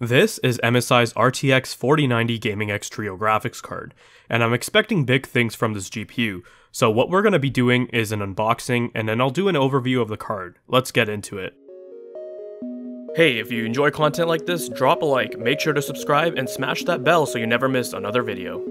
This is MSI's RTX 4090 Gaming X Trio graphics card, and I'm expecting big things from this GPU, so what we're going to be doing is an unboxing, and then I'll do an overview of the card. Let's get into it. Hey, if you enjoy content like this, drop a like, make sure to subscribe, and smash that bell so you never miss another video.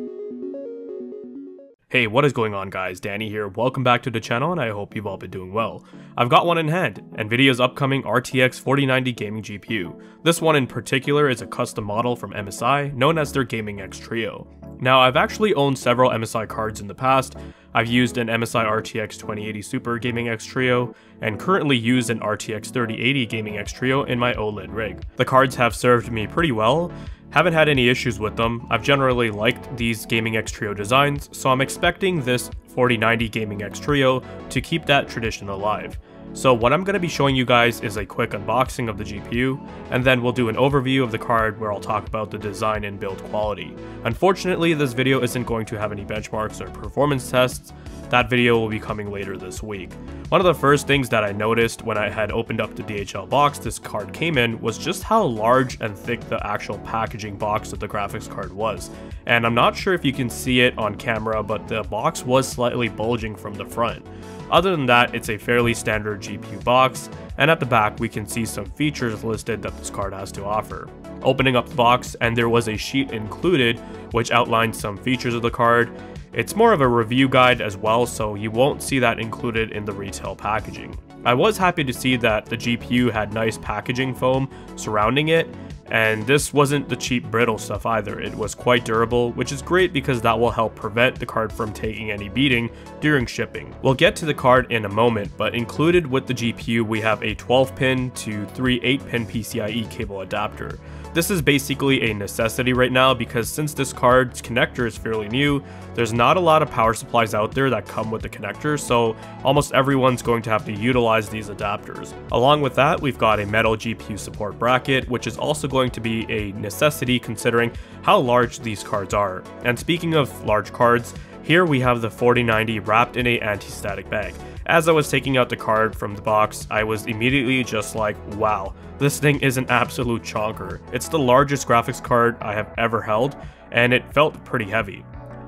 Hey, what is going on guys, Danny here, welcome back to the channel and I hope you've all been doing well. I've got one in hand, Nvidia's upcoming RTX 4090 gaming GPU. This one in particular is a custom model from MSI, known as their Gaming X Trio. Now I've actually owned several MSI cards in the past. I've used an MSI RTX 2080 Super Gaming X Trio, and currently use an RTX 3080 Gaming X Trio in my OLED rig. The cards have served me pretty well. Haven't had any issues with them. I've generally liked these Gaming X Trio designs, so I'm expecting this 4090 Gaming X Trio to keep that tradition alive. So what I'm going to be showing you guys is a quick unboxing of the GPU, and then we'll do an overview of the card where I'll talk about the design and build quality. Unfortunately, this video isn't going to have any benchmarks or performance tests. That video will be coming later this week. One of the first things that I noticed when I had opened up the DHL box this card came in was just how large and thick the actual packaging box of the graphics card was. And I'm not sure if you can see it on camera, but the box was slightly bulging from the front. Other than that, it's a fairly standard GPU box, and at the back we can see some features listed that this card has to offer. Opening up the box, and there was a sheet included which outlines some features of the card. It's more of a review guide as well, so you won't see that included in the retail packaging. I was happy to see that the GPU had nice packaging foam surrounding it, and this wasn't the cheap brittle stuff either. It was quite durable, which is great because that will help prevent the card from taking any beating during shipping. We'll get to the card in a moment, but included with the GPU we have a 12-pin to 3 8-pin PCIe cable adapter. This is basically a necessity right now because since this card's connector is fairly new, there's not a lot of power supplies out there that come with the connector, so almost everyone's going to have to utilize these adapters. Along with that, we've got a metal GPU support bracket, which is also going to be a necessity considering how large these cards are. And speaking of large cards, here we have the 4090 wrapped in a anti-static bag. As I was taking out the card from the box, I was immediately just like, wow, this thing is an absolute chonker. It's the largest graphics card I have ever held, and it felt pretty heavy.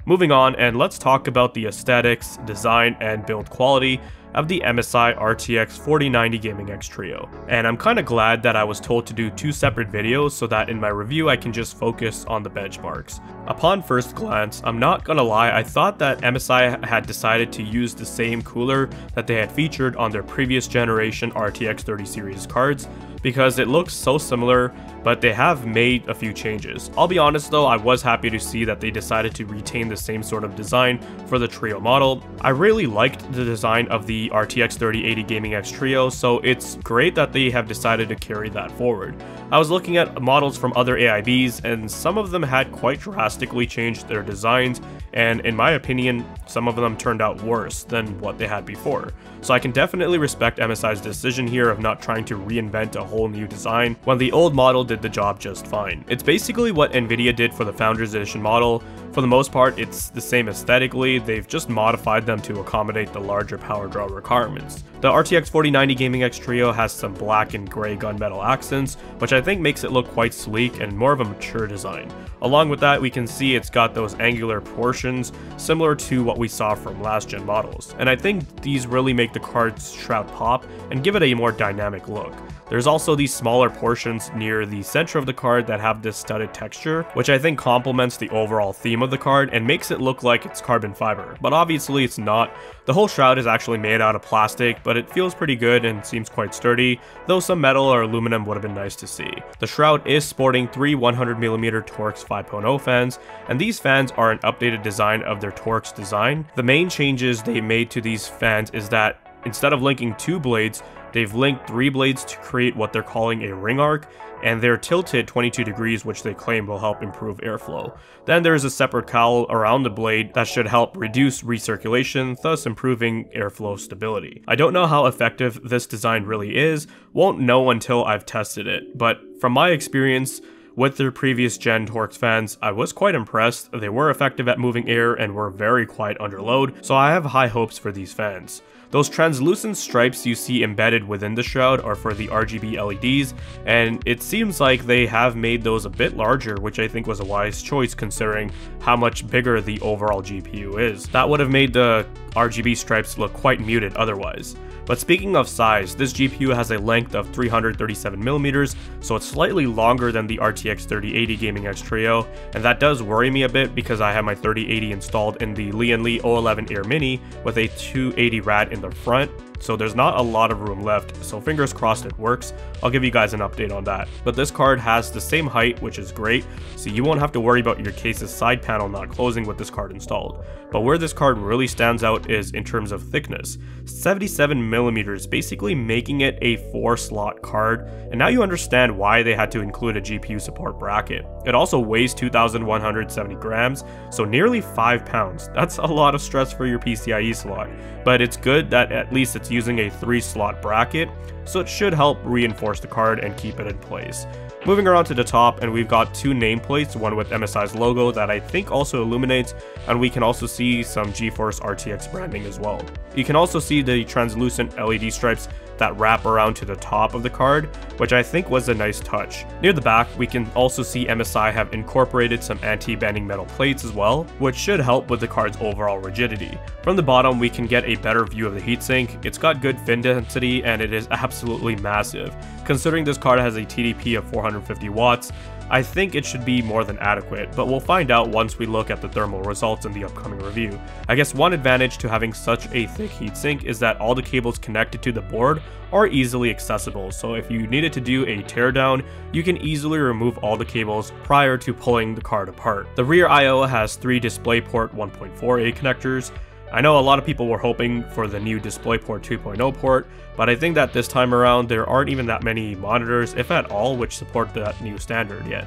Moving on, and let's talk about the aesthetics, design, and build quality of the MSI RTX 4090 Gaming X Trio. And I'm kinda glad that I was told to do two separate videos so that in my review I can just focus on the benchmarks. Upon first glance, I'm not gonna lie, I thought that MSI had decided to use the same cooler that they had featured on their previous generation RTX 30 series cards, because it looks so similar, but they have made a few changes. I'll be honest though, I was happy to see that they decided to retain the same sort of design for the Trio model. I really liked the design of the RTX 3080 Gaming X Trio, so it's great that they have decided to carry that forward. I was looking at models from other AIBs, and some of them had quite drastically changed their designs, and in my opinion, some of them turned out worse than what they had before. So I can definitely respect MSI's decision here of not trying to reinvent a whole new design when the old model did the job just fine. It's basically what Nvidia did for the Founders Edition model. For the most part, it's the same aesthetically, they've just modified them to accommodate the larger power draw requirements. The RTX 4090 Gaming X Trio has some black and gray gunmetal accents, which I think makes it look quite sleek and more of a mature design. Along with that, we can see it's got those angular portions similar to what we saw from last gen models, and I think these really make the card's shroud pop and give it a more dynamic look. There's also these smaller portions near the center of the card that have this studded texture, which I think complements the overall theme of the card and makes it look like it's carbon fiber, but obviously it's not. The whole shroud is actually made out of plastic, but it feels pretty good and seems quite sturdy, though some metal or aluminum would have been nice to see. The shroud is sporting three 100mm Torx 5.0 fans, and these fans are an updated design of their Torx design. The main changes they made to these fans is that instead of linking two blades, they've linked 3 blades to create what they're calling a ring arc, and they're tilted 22 degrees, which they claim will help improve airflow. Then there's a separate cowl around the blade that should help reduce recirculation, thus improving airflow stability. I don't know how effective this design really is, won't know until I've tested it, but from my experience with their previous gen Torx fans, I was quite impressed. They were effective at moving air and were very quiet under load, so I have high hopes for these fans. Those translucent stripes you see embedded within the shroud are for the RGB LEDs, and it seems like they have made those a bit larger, which I think was a wise choice considering how much bigger the overall GPU is. That would have made the RGB stripes look quite muted otherwise. But speaking of size, this GPU has a length of 337mm, so it's slightly longer than the RTX 3080 Gaming X Trio, and that does worry me a bit because I have my 3080 installed in the Lian Li O11 Air Mini with a 280 rad in the front, so there's not a lot of room left, so fingers crossed it works. I'll give you guys an update on that. But this card has the same height, which is great, so you won't have to worry about your case's side panel not closing with this card installed. But where this card really stands out is in terms of thickness. 77mm, basically making it a 4-slot card, and now you understand why they had to include a GPU support bracket. It also weighs 2,170 grams, so nearly 5 pounds. That's a lot of stress for your PCIe slot, but it's good that at least it's using a 3-slot bracket, so it should help reinforce the card and keep it in place. Moving around to the top, and we've got two nameplates, one with MSI's logo that I think also illuminates, and we can also see some GeForce RTX branding as well. You can also see the translucent LED stripes that wrap around to the top of the card, which I think was a nice touch. Near the back, we can also see MSI have incorporated some anti-bending metal plates as well, which should help with the card's overall rigidity. From the bottom, we can get a better view of the heatsink. It's got good fin density and it is absolutely massive. Considering this card has a TDP of 450 watts, I think it should be more than adequate, but we'll find out once we look at the thermal results in the upcoming review. I guess one advantage to having such a thick heatsink is that all the cables connected to the board are easily accessible, so if you needed to do a teardown, you can easily remove all the cables prior to pulling the card apart. The rear I/O has 3 DisplayPort 1.4a connectors. I know a lot of people were hoping for the new DisplayPort 2.0 port, but I think that this time around there aren't even that many monitors, if at all, which support that new standard yet.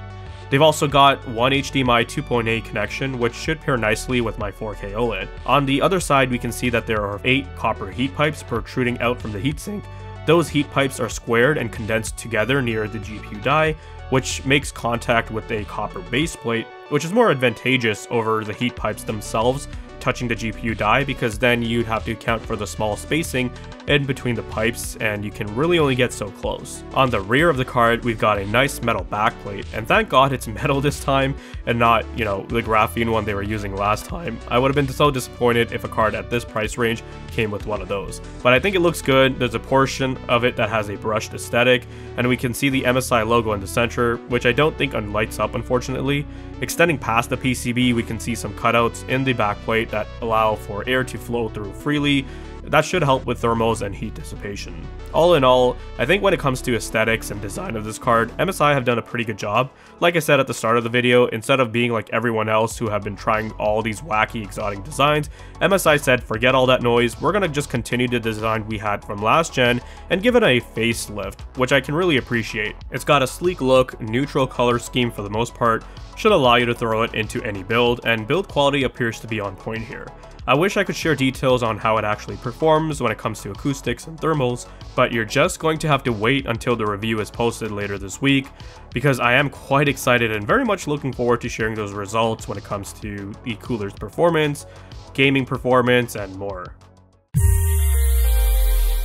They've also got one HDMI 2.8 connection, which should pair nicely with my 4K OLED. On the other side, we can see that there are 8 copper heat pipes protruding out from the heatsink. Those heat pipes are squared and condensed together near the GPU die, which makes contact with a copper base plate, which is more advantageous over the heat pipes themselves touching the GPU die, because then you'd have to account for the small spacing in between the pipes and you can really only get so close. On the rear of the card, we've got a nice metal backplate, and thank God it's metal this time and not, you know, the graphene one they were using last time. I would have been so disappointed if a card at this price range came with one of those. But I think it looks good. There's a portion of it that has a brushed aesthetic, and we can see the MSI logo in the center, which I don't think lights up, unfortunately. Extending past the PCB, we can see some cutouts in the backplate that allow for air to flow through freely. That should help with thermals and heat dissipation. All in all, I think when it comes to aesthetics and design of this card, MSI have done a pretty good job. Like I said at the start of the video, instead of being like everyone else who have been trying all these wacky exotic designs, MSI said forget all that noise, we're gonna just continue the design we had from last gen and give it a facelift, which I can really appreciate. It's got a sleek look, neutral color scheme for the most part, should allow you to throw it into any build, and build quality appears to be on point here. I wish I could share details on how it actually performs when it comes to acoustics and thermals, but you're just going to have to wait until the review is posted later this week, because I am quite excited and very much looking forward to sharing those results when it comes to the cooler's performance, gaming performance, and more.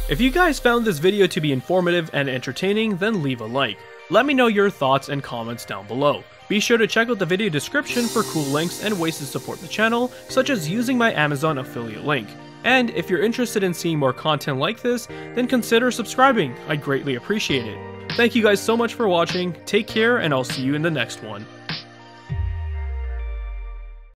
If you guys found this video to be informative and entertaining, then leave a like. Let me know your thoughts and comments down below. Be sure to check out the video description for cool links and ways to support the channel, such as using my Amazon affiliate link. And if you're interested in seeing more content like this, then consider subscribing, I'd greatly appreciate it. Thank you guys so much for watching, take care, and I'll see you in the next one.